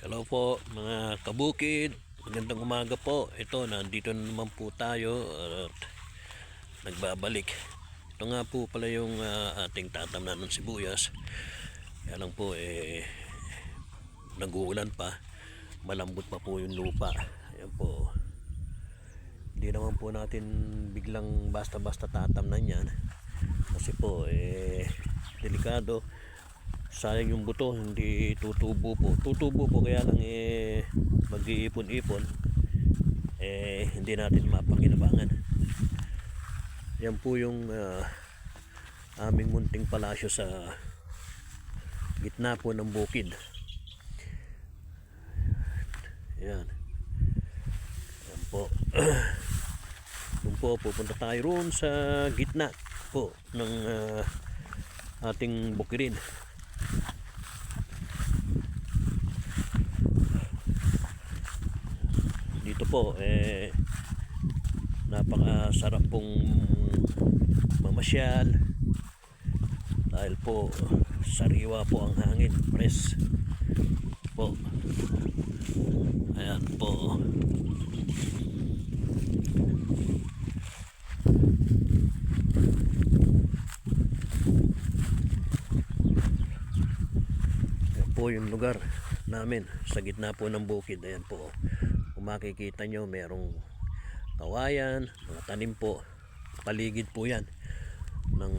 Hello po mga kabukid, magandang umaga po. Ito, nandito na naman po tayo at nagbabalik. Ito nga po pala yung ating tatamnan ng sibuyas. Kaya lang po nag-uulan pa, malambot pa po yung lupa. Ayan po, hindi naman po natin biglang basta-basta tatamnan yan kasi po delikado. Sayang yung buto, hindi tutubo po kaya lang mag-iipon-ipon, hindi natin mapakinabangan. Yan po yung aming munting palasyo sa gitna po ng bukid. Yan po. Doon po pupunta tayo roon sa gitna po ng ating bukirin. Dito po napakasarap pong mamasyal dahil po sariwa po ang hangin, fresh po. Ayan po. Ayan po yung lugar namin sa gitna po ng bukid. Ayan po, kung makikita nyo, merong kawayan, mga tanim po, paligid po yan ng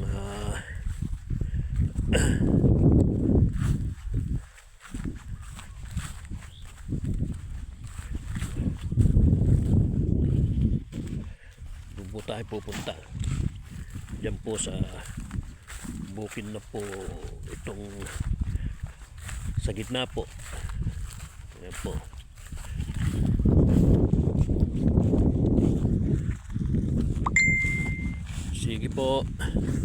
doon po tayo pupunta. Diyan po sa bukid na po itong sa gitna po. Ayan po. Sige po.